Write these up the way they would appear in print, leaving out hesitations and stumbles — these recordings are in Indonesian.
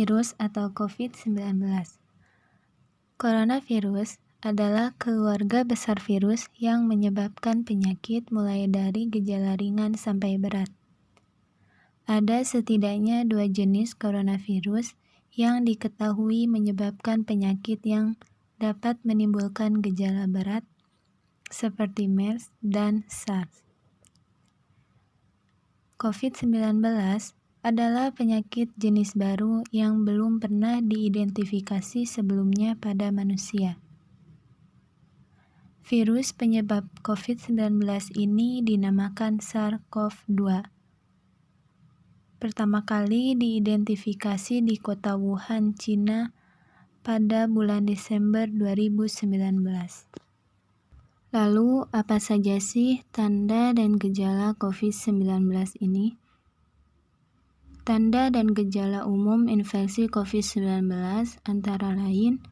Coronavirus atau COVID-19. Coronavirus adalah keluarga besar virus yang menyebabkan penyakit mulai dari gejala ringan sampai berat. Ada setidaknya 2 jenis coronavirus yang diketahui menyebabkan penyakit yang dapat menimbulkan gejala berat, seperti MERS dan SARS. COVID-19 adalah penyakit jenis baru yang belum pernah diidentifikasi sebelumnya pada manusia. Virus penyebab COVID-19 ini dinamakan SARS-CoV-2. Pertama kali diidentifikasi di kota Wuhan, Cina pada bulan Desember 2019. Lalu, apa saja sih tanda dan gejala COVID-19 ini? Tanda dan gejala umum infeksi COVID-19 antara lain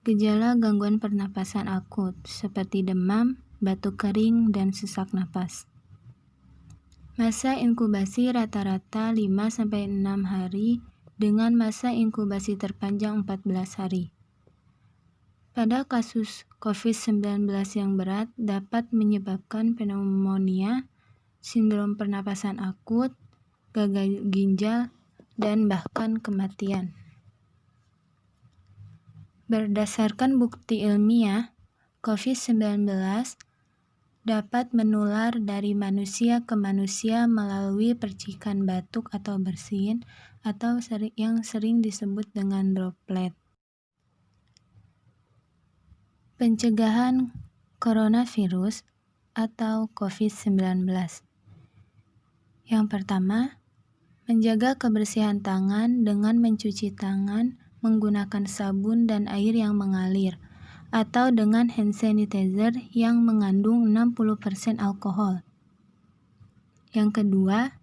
gejala gangguan pernapasan akut seperti demam, batuk kering, dan sesak napas. Masa inkubasi rata-rata 5-6 hari dengan masa inkubasi terpanjang 14 hari. Pada kasus COVID-19 yang berat dapat menyebabkan pneumonia, sindrom pernapasan akut, gagal ginjal, dan bahkan kematian. Berdasarkan bukti ilmiah, COVID-19 dapat menular dari manusia ke manusia melalui percikan batuk atau bersin atau yang sering disebut dengan droplet. Pencegahan coronavirus atau COVID-19. Yang pertama, menjaga kebersihan tangan dengan mencuci tangan menggunakan sabun dan air yang mengalir, atau dengan hand sanitizer yang mengandung 60% alkohol. Yang kedua,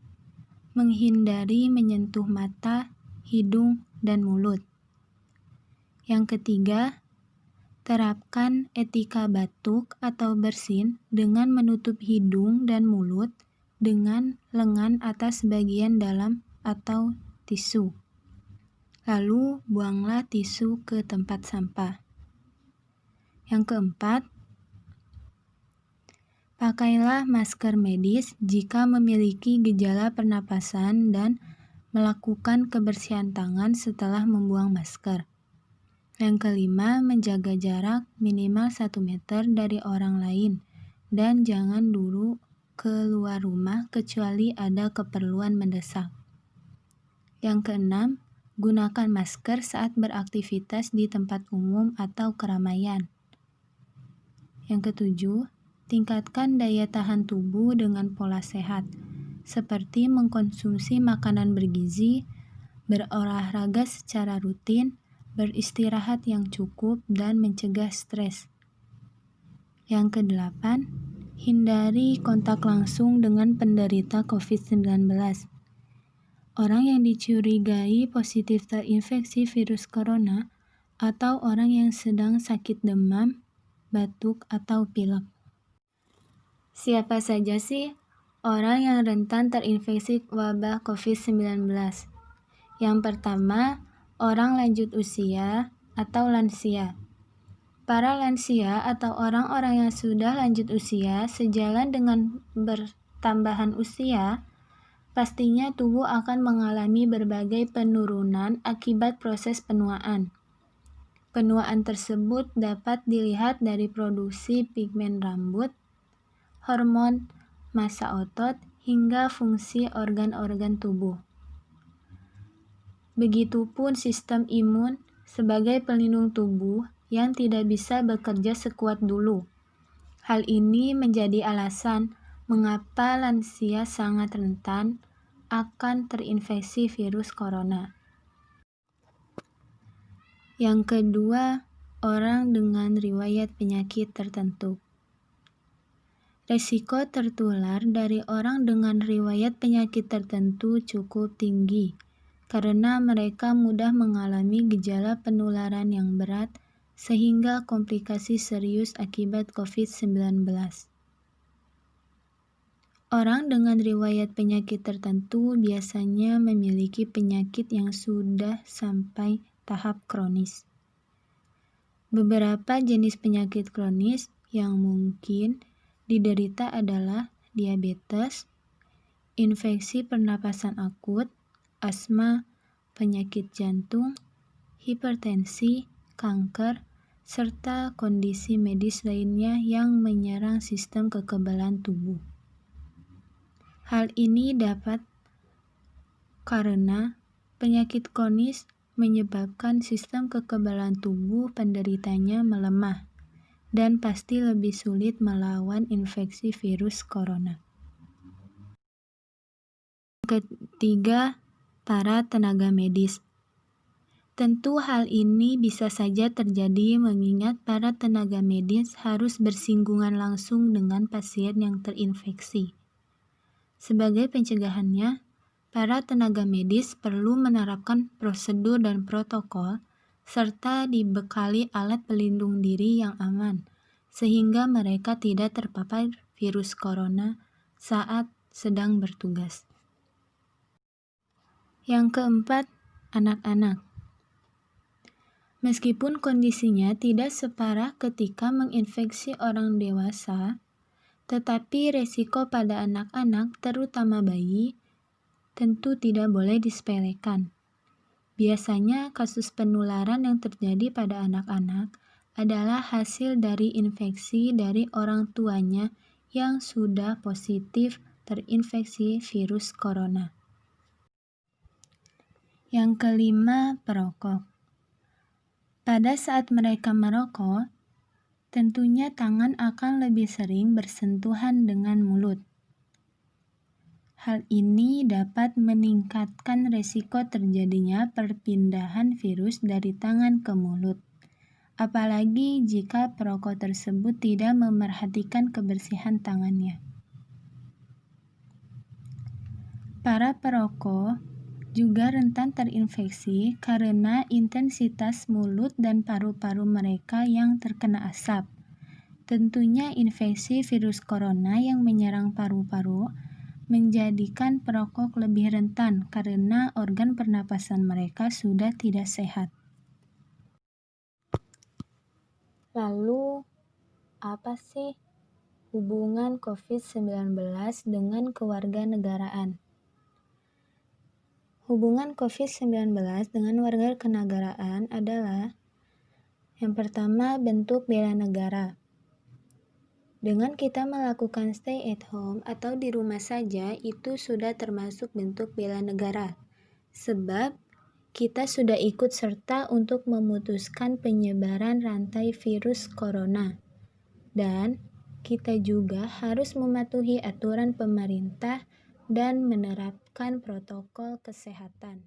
menghindari menyentuh mata, hidung, dan mulut. Yang ketiga, terapkan etika batuk atau bersin dengan menutup hidung dan mulut dengan lengan atas bagian dalam atau tisu. Lalu, buanglah tisu ke tempat sampah. Yang keempat, pakailah masker medis jika memiliki gejala pernapasan dan melakukan kebersihan tangan setelah membuang masker. Yang kelima, menjaga jarak minimal 1 meter dari orang lain dan jangan dulu keluar rumah kecuali ada keperluan mendesak. Yang keenam, gunakan masker saat beraktivitas di tempat umum atau keramaian. Yang ketujuh, tingkatkan daya tahan tubuh dengan pola sehat, seperti mengkonsumsi makanan bergizi, berolahraga secara rutin, beristirahat yang cukup, dan mencegah stres. Yang kedelapan, hindari kontak langsung dengan penderita COVID-19. Orang yang dicurigai positif terinfeksi virus corona atau orang yang sedang sakit demam, batuk, atau pilek. Siapa saja sih orang yang rentan terinfeksi wabah COVID-19? Yang pertama, orang lanjut usia atau lansia. Para lansia atau orang-orang yang sudah lanjut usia sejalan dengan bertambahan usia, pastinya tubuh akan mengalami berbagai penurunan akibat proses penuaan. Penuaan tersebut dapat dilihat dari produksi pigmen rambut, hormon, massa otot, hingga fungsi organ-organ tubuh. Begitupun sistem imun sebagai pelindung tubuh yang tidak bisa bekerja sekuat dulu. Hal ini menjadi alasan mengapa lansia sangat rentan akan terinfeksi virus corona. Yang kedua, orang dengan riwayat penyakit tertentu. Resiko tertular dari orang dengan riwayat penyakit tertentu cukup tinggi, karena mereka mudah mengalami gejala penularan yang berat sehingga komplikasi serius akibat COVID-19. Orang dengan riwayat penyakit tertentu biasanya memiliki penyakit yang sudah sampai tahap kronis. Beberapa jenis penyakit kronis yang mungkin diderita adalah diabetes, infeksi pernapasan akut, asma, penyakit jantung, hipertensi, kanker, serta kondisi medis lainnya yang menyerang sistem kekebalan tubuh. Hal ini dapat karena penyakit kronis menyebabkan sistem kekebalan tubuh penderitanya melemah dan pasti lebih sulit melawan infeksi virus corona. Ketiga, para tenaga medis. Tentu hal ini bisa saja terjadi mengingat para tenaga medis harus bersinggungan langsung dengan pasien yang terinfeksi. Sebagai pencegahannya, para tenaga medis perlu menerapkan prosedur dan protokol serta dibekali alat pelindung diri yang aman, sehingga mereka tidak terpapar virus corona saat sedang bertugas. Yang keempat, anak-anak. Meskipun kondisinya tidak separah ketika menginfeksi orang dewasa, tetapi resiko pada anak-anak, terutama bayi, tentu tidak boleh disepelekan. Biasanya kasus penularan yang terjadi pada anak-anak adalah hasil dari infeksi dari orang tuanya yang sudah positif terinfeksi virus corona. Yang kelima, perokok. Pada saat mereka merokok, tentunya tangan akan lebih sering bersentuhan dengan mulut. Hal ini dapat meningkatkan risiko terjadinya perpindahan virus dari tangan ke mulut, apalagi jika perokok tersebut tidak memerhatikan kebersihan tangannya. Para perokok juga rentan terinfeksi karena intensitas mulut dan paru-paru mereka yang terkena asap. Tentunya infeksi virus corona yang menyerang paru-paru menjadikan perokok lebih rentan karena organ pernapasan mereka sudah tidak sehat. Lalu, apa sih hubungan COVID-19 dengan kewarganegaraan? Hubungan COVID-19 dengan warganegaraan adalah yang pertama, bentuk bela negara. Dengan kita melakukan stay at home atau di rumah saja, itu sudah termasuk bentuk bela negara. Sebab kita sudah ikut serta untuk memutuskan penyebaran rantai virus corona. Dan kita juga harus mematuhi aturan pemerintah dan menerapkan protokol kesehatan.